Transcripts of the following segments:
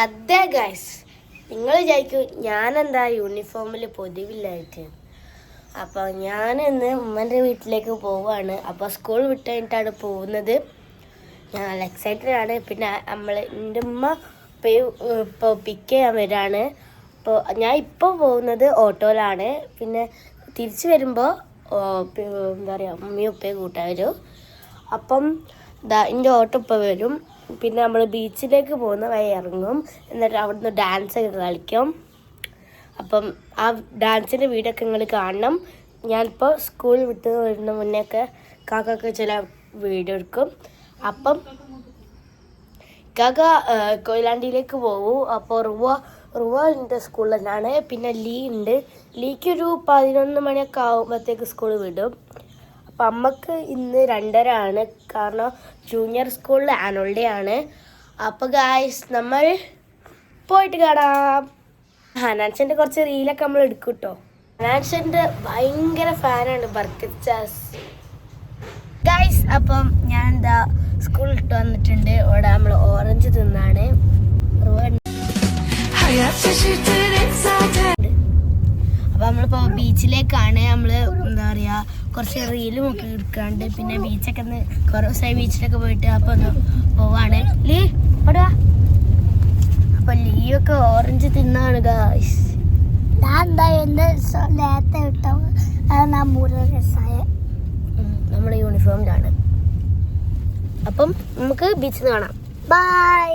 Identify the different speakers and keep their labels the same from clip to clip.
Speaker 1: അതെ ഗൈസ്, നിങ്ങൾ വിചാരിക്കും ഞാനെന്താ യൂണിഫോമിൽ പൊതുവില്ലായിട്ട്. അപ്പോൾ ഞാനിന്ന് ഉമ്മൻ്റെ വീട്ടിലേക്ക് പോവുകയാണ്. അപ്പോൾ സ്കൂൾ വിട്ട് കഴിഞ്ഞിട്ടാണ് പോകുന്നത്. ഞാൻ നല്ല എക്സൈറ്റഡ് ആണ്. പിന്നെ എൻ്റെ ഉമ്മ ഇപ്പോൾ പിക്ക് ചെയ്യാൻ വരാണ്. അപ്പോൾ ഞാൻ ഇപ്പോൾ പോകുന്നത് ഓട്ടോയിലാണ്. പിന്നെ തിരിച്ചു വരുമ്പോൾ എന്താ പറയുക, ഉമ്മയും ഉപ്പയും കൂട്ടാൻ വരും. അപ്പം എൻ്റെ ഓട്ടോ ഇപ്പോൾ വരും. പിന്നെ നമ്മൾ ബീച്ചിലേക്ക് പോകുന്ന വഴി ഇറങ്ങും. എന്നിട്ട് അവിടുന്ന് ഡാൻസ് ഒക്കെ കളിക്കും. അപ്പം ആ ഡാൻസിൻ്റെ വീഡിയോ ഒക്കെ നിങ്ങൾ കാണണം. ഞാനിപ്പോൾ സ്കൂൾ വിട്ട് വരുന്ന മുന്നേയൊക്കെ കാക്കൊക്കെ ചില വീഡിയോ എടുക്കും. അപ്പം കാക്ക കൊയിലാണ്ടിയിലേക്ക് പോകും. അപ്പോൾ റുവ എൻ്റെ സ്കൂളിൽ തന്നെയാണ്. പിന്നെ ലീ ഉണ്ട്. ലീക്കൊരു 11 മണിയൊക്കെ ആകുമ്പോഴത്തേക്ക് സ്കൂൾ വിടും. അപ്പം അമ്മക്ക് ഇന്ന് 2:30 ആണ്. കാരണം ജൂനിയർ സ്കൂളിൽ ആനുവൽ ഡേ ആണ്. അപ്പോൾ ഗായ്സ് നമ്മൾ പോയിട്ട് കാണാം. ഹനാൻഷൻ്റെ കുറച്ച് റീലൊക്കെ നമ്മൾ എടുക്കും കേട്ടോ. ഹനാൻഷൻ്റെ ഭയങ്കര ഫാനാണ് ബർക്കത്ത് ചാസ്. ഗായ്സ്, അപ്പം ഞാൻ എന്താ സ്കൂളിൽ ഇട്ട് വന്നിട്ടുണ്ട്. ഇവിടെ നമ്മൾ ഓറഞ്ച് തിന്നാണ്. അപ്പോൾ നമ്മളിപ്പോൾ ബീച്ചിലേക്കാണ്. നമ്മൾ എന്താ പറയുക, കുറച്ച് റീലും ഒക്കെ എടുക്കാണ്ട്. പിന്നെ ബീച്ചൊക്കെ ഒന്ന് കുറേ ദിവസമായി ബീച്ചിലൊക്കെ പോയിട്ട്. അപ്പോൾ ഒന്ന് പോവാണ്. ലീ ഇവിടെ. അപ്പോൾ ലീയൊക്കെ ഓറഞ്ച് തിന്നാണ് ഗായ്സ്. നമ്മുടെ യൂണിഫോമിലാണ്. അപ്പം നമുക്ക് ബീച്ചിൽ നിന്ന് കാണാം. ബൈ.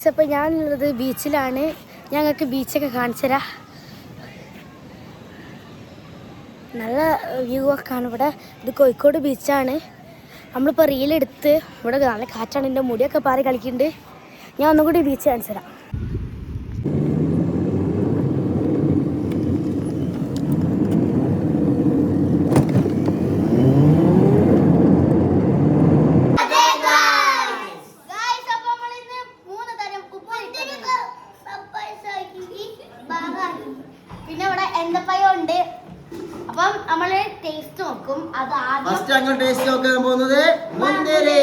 Speaker 1: അപ്പോൾ ഞാനുള്ളത് ബീച്ചിലാണ്. ഞങ്ങൾക്ക് ബീച്ചൊക്കെ കാണിച്ചു തരാം. നല്ല വ്യൂ ഒക്കെ ആണ് ഇവിടെ. ഇത് കോഴിക്കോട് ബീച്ചാണ്. നമ്മളിപ്പോൾ റീലെടുത്ത് ഇവിടെ നല്ല കാറ്റാണ്. എൻ്റെ മുടിയൊക്കെ പാറി കളിക്കുന്നുണ്ട്. ഞാൻ ഒന്നും കൂടി ബീച്ച് കാണിച്ചു തരാം. പിന്നെ ഇവിടെ എന്തപ്പയോ ഉണ്ട്. അപ്പം നമ്മള് ടേസ്റ്റ് നോക്കും. അത്
Speaker 2: ഫസ്റ്റ് അങ്ങ് ടേസ്റ്റ് നോക്കാൻ പോകുന്നത് മുന്തിരി.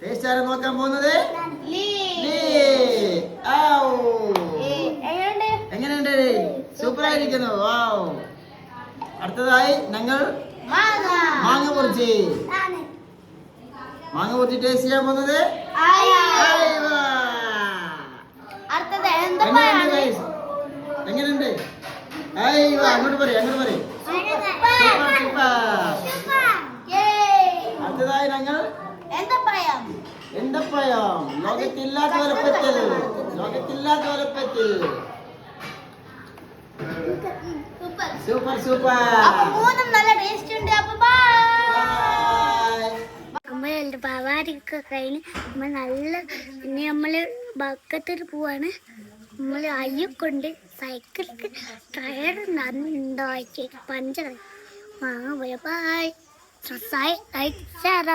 Speaker 2: ടേസ്റ്റ് ആരാ നോക്കാൻ പോകുന്നത്? എങ്ങനെയുണ്ട്? സൂപ്പർ ആയിരിക്കുന്നു. വാവ്. അടുത്തതായി ഞങ്ങൾ മാങ്ങ മുറിച്ച് ടേസ്റ്റ് ചെയ്യാൻ പോകുന്നത് എങ്ങനെയുണ്ട്? അങ്ങോട്ട് പറയും. അടുത്തതായി ഞങ്ങൾ എന്തപ്പഴം. ലോകത്തില്ലാത്ത വലുപ്പത്തിൽ. സൂപ്പർ.
Speaker 1: നല്ല ടേസ്റ്റ് ഉണ്ട്.
Speaker 3: നമ്മള് പവാരിയൊക്കെ കഴിഞ്ഞ് നല്ല ഇനി നമ്മള് ബക്കത്തിൽ പോവാണ്. നമ്മൾ അയ്യൊക്കൊണ്ട് സൈക്കിൾക്ക് ടയർ ഉണ്ടാക്കി പഞ്ചർ വാങ്ങാൻ പോയ. ബൈ. സ്ട്രെസ്സായി like share